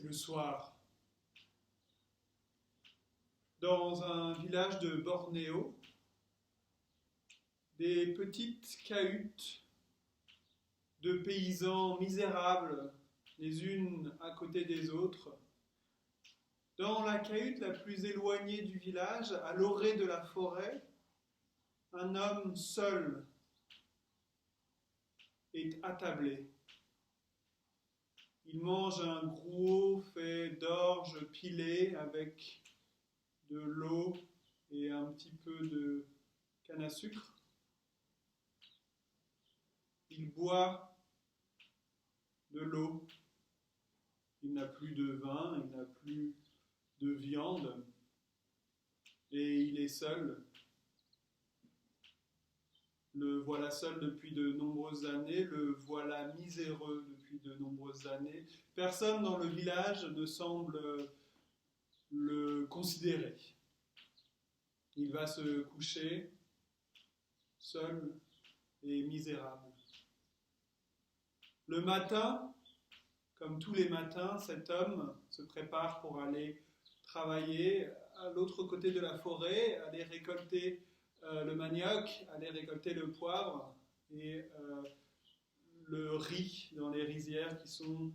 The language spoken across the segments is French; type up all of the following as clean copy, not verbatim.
C'est le soir. Dans un village de Bornéo, des petites cahutes de paysans misérables, les unes à côté des autres. Dans la cahute la plus éloignée du village, à l'orée de la forêt, un homme seul est attablé. Il mange un gruau fait d'orge pilée avec de l'eau et un petit peu de canne à sucre. Il boit de l'eau. Il n'a plus de vin, il n'a plus de viande. Et il est seul. Le voilà seul depuis de nombreuses années, le voilà miséreux depuis de nombreuses années. Personne dans le village ne semble le considérer. Il va se coucher seul et misérable. Le matin, comme tous les matins, cet homme se prépare pour aller travailler à l'autre côté de la forêt, aller récolter le manioc, aller récolter le poivre et le riz dans les rizières qui sont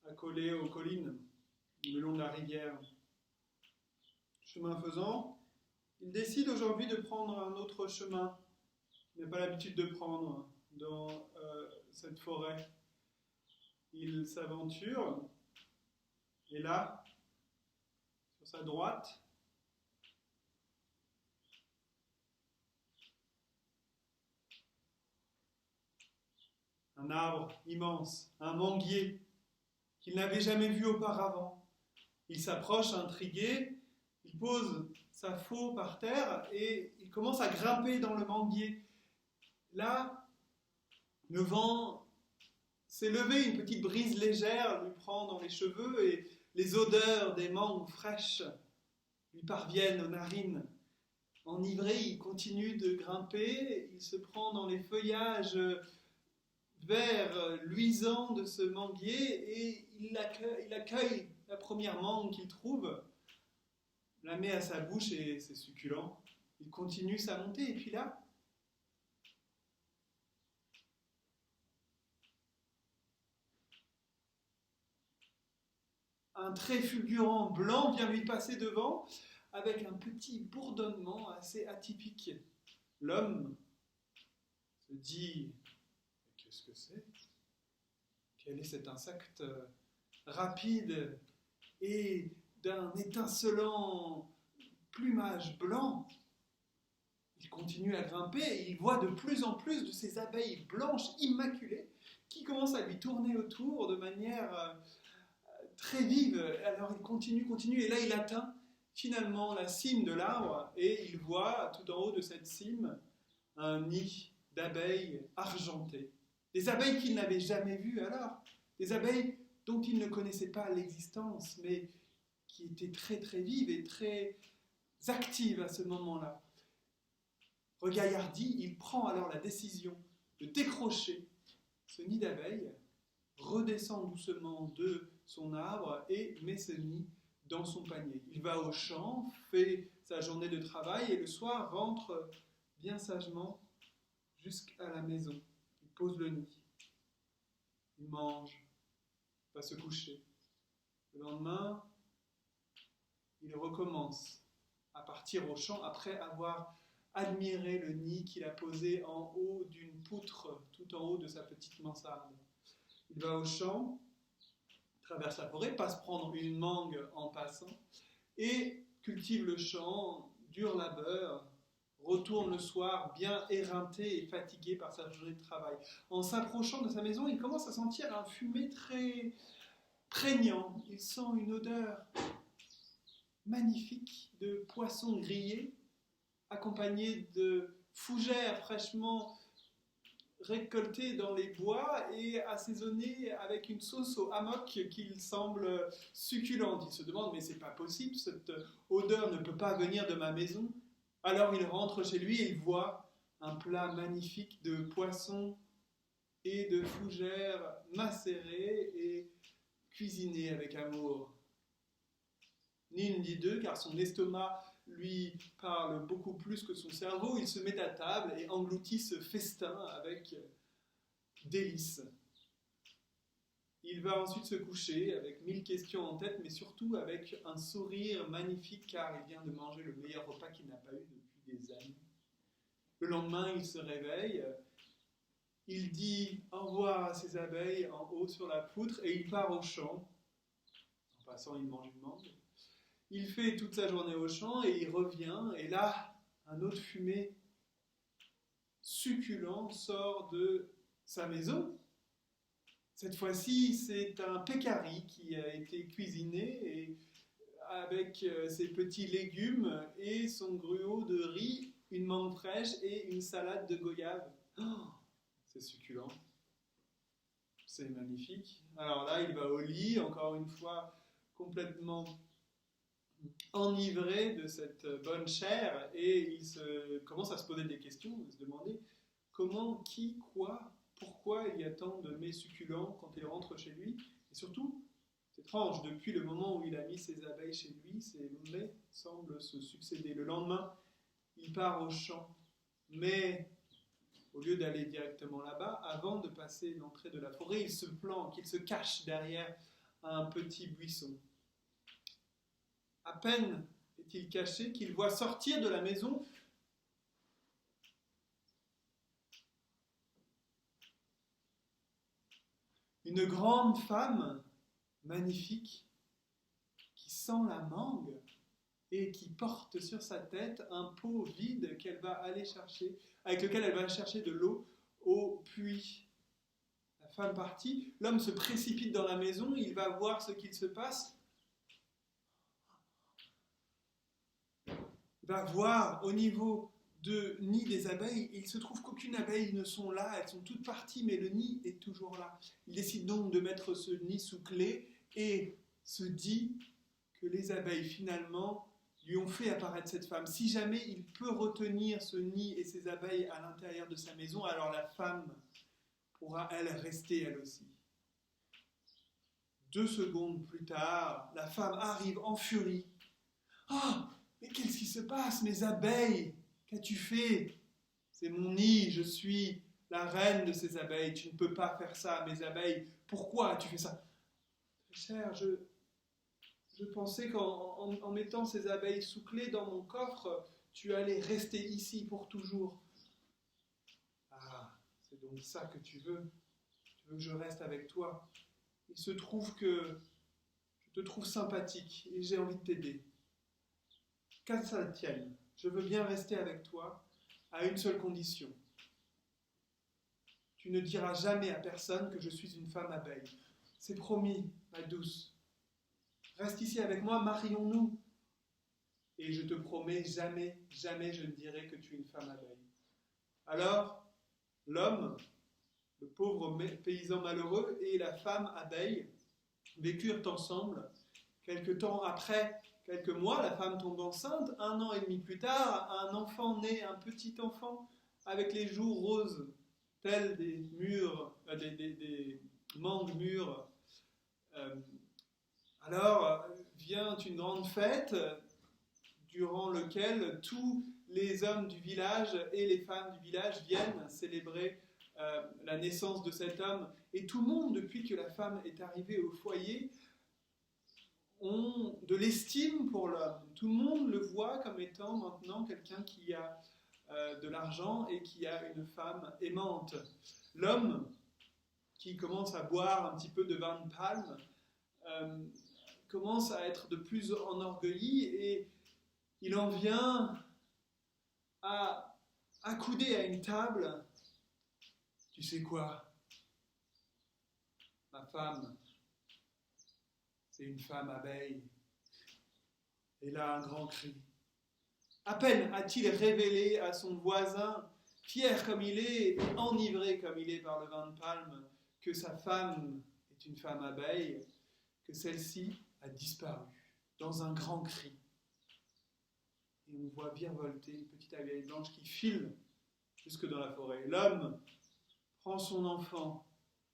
accolées aux collines, le long de la rivière. Chemin faisant, il décide aujourd'hui de prendre un autre chemin qu'il n'a pas l'habitude de prendre dans cette forêt. Il s'aventure et là, sur sa droite, un arbre immense, un manguier qu'il n'avait jamais vu auparavant. Il s'approche intrigué, il pose sa faux par terre et il commence à grimper dans le manguier. Là, le vent s'est levé, une petite brise légère lui prend dans les cheveux et les odeurs des mangues fraîches lui parviennent aux narines. Enivré, il continue de grimper, il se prend dans les feuillages verts luisants de ce manguier et il accueille la première mangue qu'il trouve, la met à sa bouche et c'est succulent. Il continue sa montée et puis là, un trait fulgurant blanc vient lui passer devant avec un petit bourdonnement assez atypique. L'homme se dit « Qu'est-ce que c'est ? Quel est cet insecte rapide et d'un étincelant plumage blanc ?» Il continue à grimper et il voit de plus en plus de ces abeilles blanches immaculées qui commencent à lui tourner autour de manière très vive. Alors il continue et là il atteint finalement la cime de l'arbre et il voit tout en haut de cette cime un nid d'abeilles argentées. Des abeilles qu'il n'avait jamais vues alors, des abeilles dont il ne connaissait pas l'existence, mais qui étaient très très vives et très actives à ce moment-là. Regaillardi, il prend alors la décision de décrocher ce nid d'abeilles, redescend doucement de son arbre et met ce nid dans son panier. Il va au champ, fait sa journée de travail et le soir rentre bien sagement jusqu'à la maison. Il pose le nid, il mange, va se coucher. Le lendemain, il recommence à partir au champ après avoir admiré le nid qu'il a posé en haut d'une poutre, tout en haut de sa petite mansarde. Il va au champ, traverse la forêt, passe prendre une mangue en passant et cultive le champ, dur labeur, retourne le soir bien éreinté et fatigué par sa journée de travail. En s'approchant de sa maison, il commence à sentir un fumet très prégnant. Il sent une odeur magnifique de poisson grillé, accompagné de fougères fraîchement récoltées dans les bois et assaisonnées avec une sauce au hammock qu'il semble succulente. Il se demande, mais c'est pas possible, cette odeur ne peut pas venir de ma maison. Alors il rentre chez lui et il voit un plat magnifique de poisson et de fougères macérées et cuisiner avec amour. Ni une ni deux, car son estomac lui parle beaucoup plus que son cerveau. Il se met à table et engloutit ce festin avec délice. Il va ensuite se coucher avec 1000 questions en tête, mais surtout avec un sourire magnifique, car il vient de manger le meilleur repas qu'il n'a pas eu depuis des années. Le lendemain, il se réveille, il dit au revoir à ses abeilles en haut sur la poutre et il part au champ. En passant, il mange une mangue. Il fait toute sa journée au champ et il revient, et là, un autre fumé succulent sort de sa maison. Cette fois-ci, c'est un pécari qui a été cuisiné et avec ses petits légumes et son gruau de riz, une mangue fraîche et une salade de goyave. Oh, c'est succulent. C'est magnifique. Alors là, il va au lit, encore une fois, complètement enivré de cette bonne chair, et il commence à se poser des questions, à se demander comment, qui, quoi, pourquoi il y a tant de mets succulents quand il rentre chez lui. Et surtout, c'est étrange, depuis le moment où il a mis ses abeilles chez lui, ces mets semblent se succéder. Le lendemain, il part au champ, mais au lieu d'aller directement là-bas, avant de passer l'entrée de la forêt, il se planque, il se cache derrière un petit buisson. À peine est-il caché qu'il voit sortir de la maison une grande femme magnifique qui sent la mangue et qui porte sur sa tête un pot vide qu'elle va aller chercher, avec lequel elle va chercher de l'eau au puits. La femme partie, l'homme se précipite dans la maison, il va voir ce qu'il se passe. Il va voir au niveau de nid des abeilles, il se trouve qu'aucune abeille ne sont là, elles sont toutes parties, mais le nid est toujours là. Il décide donc de mettre ce nid sous clé et se dit que les abeilles finalement lui ont fait apparaître cette femme. Si jamais il peut retenir ce nid et ces abeilles à l'intérieur de sa maison, alors la femme pourra elle rester elle aussi. 2 secondes plus tard, la femme arrive en furie. « Ah, mais qu'est-ce qui se passe, mes abeilles ? Qu'as-tu fait ? C'est mon nid, je suis la reine de ces abeilles. Tu ne peux pas faire ça, mes abeilles. Pourquoi as-tu fait ça ? Très cher, je pensais qu'en mettant ces abeilles sous clé dans mon coffre, tu allais rester ici pour toujours. Ah, c'est donc ça que tu veux. Tu veux que je reste avec toi. Il se trouve que je te trouve sympathique et j'ai envie de t'aider. Qu'à ça tienne, je veux bien rester avec toi à une seule condition. Tu ne diras jamais à personne que je suis une femme abeille. C'est promis, ma douce. Reste ici avec moi, marions-nous. Et je te promets, jamais, jamais je ne dirai que tu es une femme abeille. Alors, l'homme, le pauvre paysan malheureux, et la femme abeille vécurent ensemble. Quelque temps après, quelques mois, la femme tombe enceinte. 1 an et demi plus tard, un enfant naît, un petit enfant, avec les joues roses, tels des mangues mûres. Alors vient une grande fête, durant laquelle tous les hommes du village et les femmes du village viennent célébrer la naissance de cet homme. Et tout le monde, depuis que la femme est arrivée au foyer, ont de l'estime pour l'homme. Tout le monde le voit comme étant maintenant quelqu'un qui a de l'argent et qui a une femme aimante. L'homme qui commence à boire un petit peu de vin de palme commence à être de plus enorgueilli et il en vient à accouder à une table. Tu sais quoi ? Ma femme, c'est une femme abeille. Et là, un grand cri. À peine a-t-il révélé à son voisin, fier comme il est, et enivré comme il est par le vin de palme, que sa femme est une femme abeille, que celle-ci a disparu dans un grand cri. Et on voit virevolter une petite abeille blanche qui file jusque dans la forêt. L'homme prend son enfant,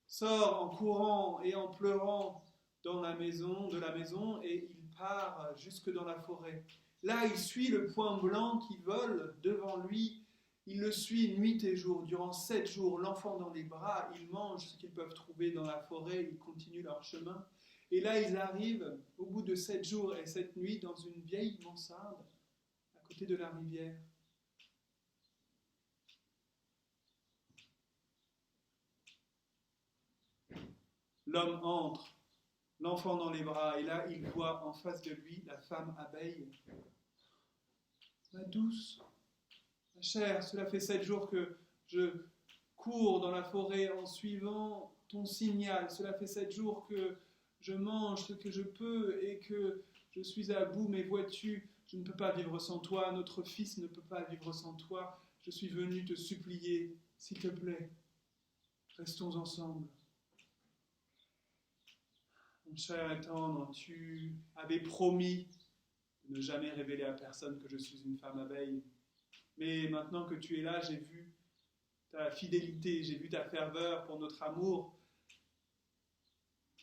sort en courant et en pleurant de la maison et il part jusque dans la forêt. Là, il suit le point blanc qui vole devant lui. Il le suit nuit et jour. Durant 7 jours, l'enfant dans les bras, ils mangent ce qu'ils peuvent trouver dans la forêt, ils continuent leur chemin. Et là, ils arrivent, au bout de 7 jours et 7 nuits, dans une vieille mansarde, à côté de la rivière. L'homme entre, l'enfant dans les bras, et là, il voit en face de lui la femme abeille. Ma douce, ma chère, cela fait 7 jours que je cours dans la forêt en suivant ton signal. Cela fait 7 jours que je mange ce que je peux et que je suis à bout, mais vois-tu, je ne peux pas vivre sans toi, notre fils ne peut pas vivre sans toi. Je suis venu te supplier, s'il te plaît, restons ensemble. Mon cher et tendre, tu avais promis de ne jamais révéler à personne que je suis une femme abeille. Mais maintenant que tu es là, j'ai vu ta fidélité, j'ai vu ta ferveur pour notre amour.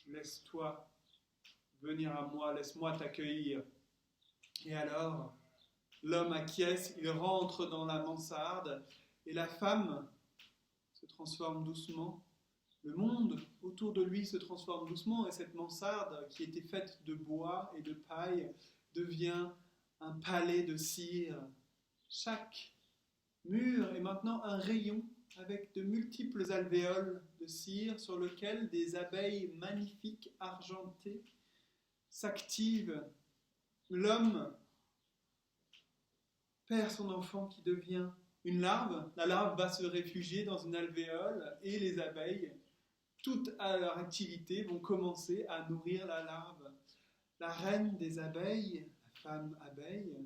Laisse-toi venir à moi, laisse-moi t'accueillir. Et alors, l'homme acquiesce, il rentre dans la mansarde et la femme se transforme doucement. Le monde autour de lui se transforme doucement et cette mansarde qui était faite de bois et de paille devient un palais de cire. Chaque mur est maintenant un rayon avec de multiples alvéoles de cire sur lequel des abeilles magnifiques argentées s'activent. L'homme perd son enfant qui devient une larve. La larve va se réfugier dans une alvéole et les abeilles, toutes à leur activité, vont commencer à nourrir la larve. La reine des abeilles, la femme abeille,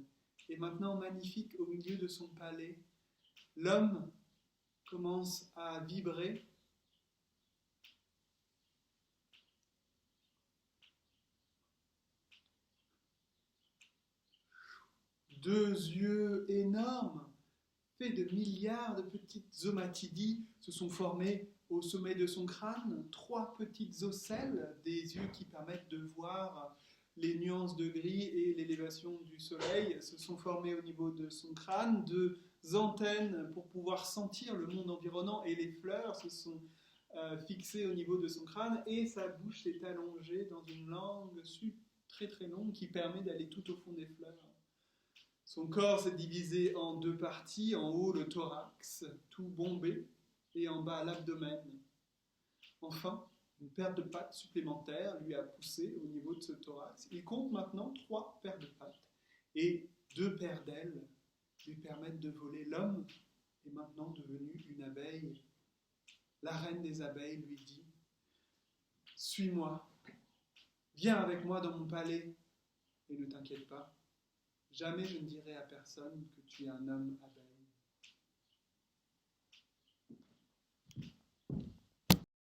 est maintenant magnifique au milieu de son palais. L'homme commence à vibrer. Deux yeux énormes, faits de milliards de petites omatidies, se sont formés au sommet de son crâne. 3 petites ocelles, des yeux qui permettent de voir les nuances de gris et l'élévation du soleil, se sont formés au niveau de son crâne. 2 antennes pour pouvoir sentir le monde environnant et les fleurs se sont fixées au niveau de son crâne et sa bouche s'est allongée dans une langue très très longue qui permet d'aller tout au fond des fleurs. Son corps s'est divisé en 2 parties, en haut le thorax, tout bombé, et en bas l'abdomen. Enfin, une paire de pattes supplémentaires lui a poussé au niveau de ce thorax. Il compte maintenant 3 paires de pattes, et 2 paires d'ailes lui permettent de voler. L'homme est maintenant devenu une abeille. La reine des abeilles lui dit « Suis-moi, viens avec moi dans mon palais, et ne t'inquiète pas. Jamais je ne dirai à personne que tu es un homme abeille. »